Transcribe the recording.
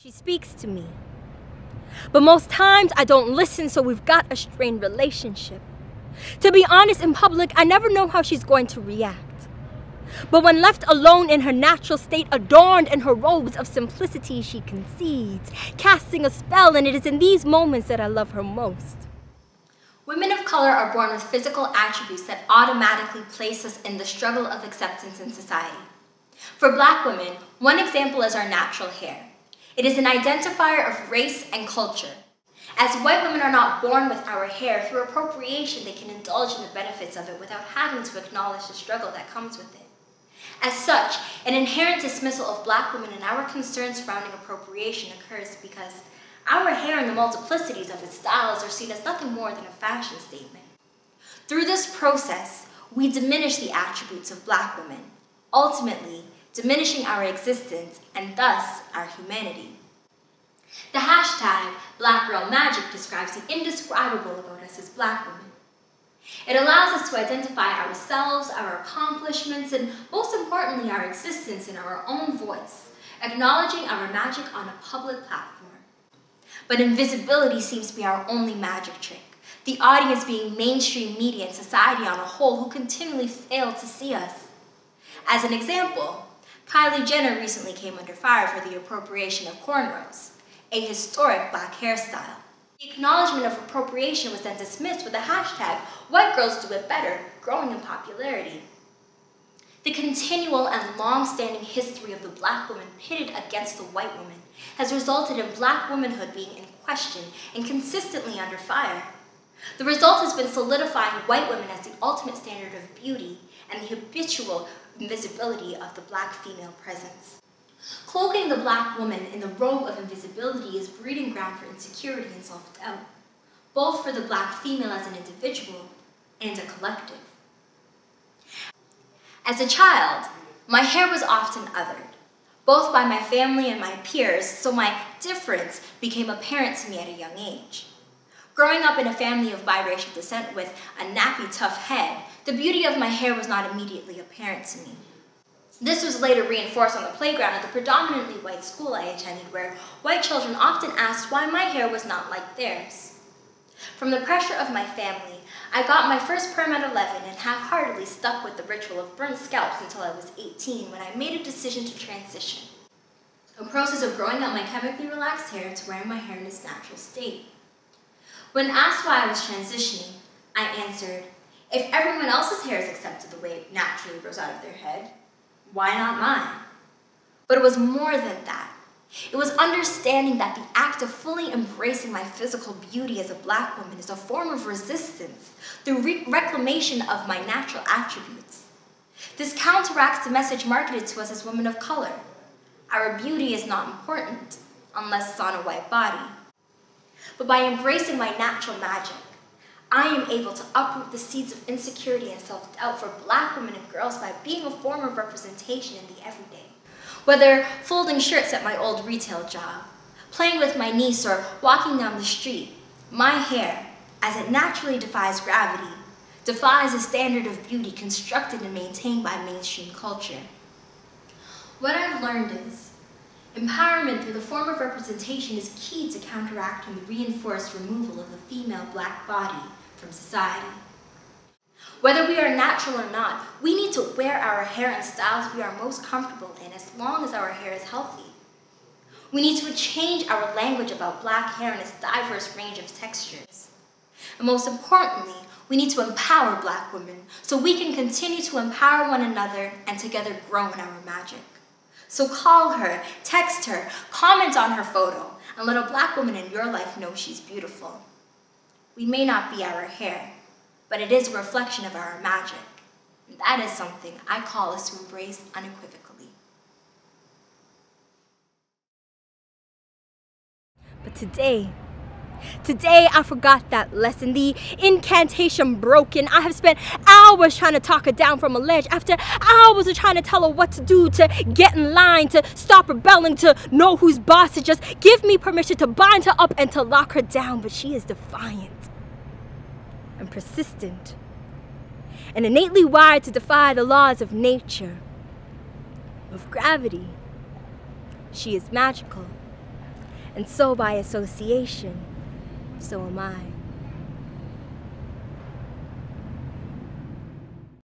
She speaks to me. But most times I don't listen, so we've got a strained relationship. To be honest, in public, I never know how she's going to react. But when left alone in her natural state, adorned in her robes of simplicity, she concedes, casting a spell, and it is in these moments that I love her most. Women of color are born with physical attributes that automatically place us in the struggle of acceptance in society. For Black women, one example is our natural hair. It is an identifier of race and culture. As white women are not born with our hair, through appropriation they can indulge in the benefits of it without having to acknowledge the struggle that comes with it. As such, an inherent dismissal of Black women and our concerns surrounding appropriation occurs because our hair and the multiplicities of its styles are seen as nothing more than a fashion statement. Through this process, we diminish the attributes of Black women, ultimately diminishing our existence and thus our humanity. The hashtag #BlackGirlMagic describes the indescribable about us as Black women. It allows us to identify ourselves, our accomplishments, and most importantly, our existence in our own voice, acknowledging our magic on a public platform. But invisibility seems to be our only magic trick, the audience being mainstream media and society on a whole who continually fail to see us. As an example, Kylie Jenner recently came under fire for the appropriation of cornrows, a historic Black hairstyle. The acknowledgement of appropriation was then dismissed with the hashtag #WhiteGirlsDoItBetter growing in popularity. The continual and long-standing history of the Black woman pitted against the white woman has resulted in Black womanhood being in question and consistently under fire. The result has been solidifying white women as the ultimate standard of beauty and the habitual invisibility of the Black female presence. Cloaking the Black woman in the robe of invisibility is breeding ground for insecurity and self-doubt, both for the Black female as an individual and a collective. As a child, my hair was often othered, both by my family and my peers, so my difference became apparent to me at a young age. Growing up in a family of biracial descent with a nappy, tough head, the beauty of my hair was not immediately apparent to me. This was later reinforced on the playground at the predominantly white school I attended, where white children often asked why my hair was not like theirs. From the pressure of my family, I got my first perm at 11 and half-heartedly stuck with the ritual of burnt scalps until I was 18 when I made a decision to transition, a process of growing out my chemically relaxed hair to wearing my hair in its natural state. When asked why I was transitioning, I answered, if everyone else's hair is accepted the way it naturally grows out of their head, why not mine? But it was more than that. It was understanding that the act of fully embracing my physical beauty as a Black woman is a form of resistance through reclamation of my natural attributes. This counteracts the message marketed to us as women of color. Our beauty is not important unless it's on a white body. But by embracing my natural magic, I am able to uproot the seeds of insecurity and self-doubt for Black women and girls by being a form of representation in the everyday. Whether folding shirts at my old retail job, playing with my niece, or walking down the street, my hair, as it naturally defies gravity, defies a standard of beauty constructed and maintained by mainstream culture. What I've learned is, empowerment through the form of representation is key to counteracting the reinforced removal of the female Black body from society. Whether we are natural or not, we need to wear our hair in styles we are most comfortable in as long as our hair is healthy. We need to change our language about Black hair in its diverse range of textures. And most importantly, we need to empower Black women so we can continue to empower one another and together grow in our magic. So call her, text her, comment on her photo, and let a Black woman in your life know she's beautiful. We may not be our hair, but it is a reflection of our magic. And that is something I call us to embrace unequivocally. But today I forgot that lesson. The incantation broken. I have spent hours trying to talk her down from a ledge, after hours of trying to tell her what to do, to get in line, to stop rebelling, to know who's boss, to just give me permission to bind her up and to lock her down. But she is defiant and persistent and innately wired to defy the laws of nature, of gravity. She is magical. And so by association, so am I.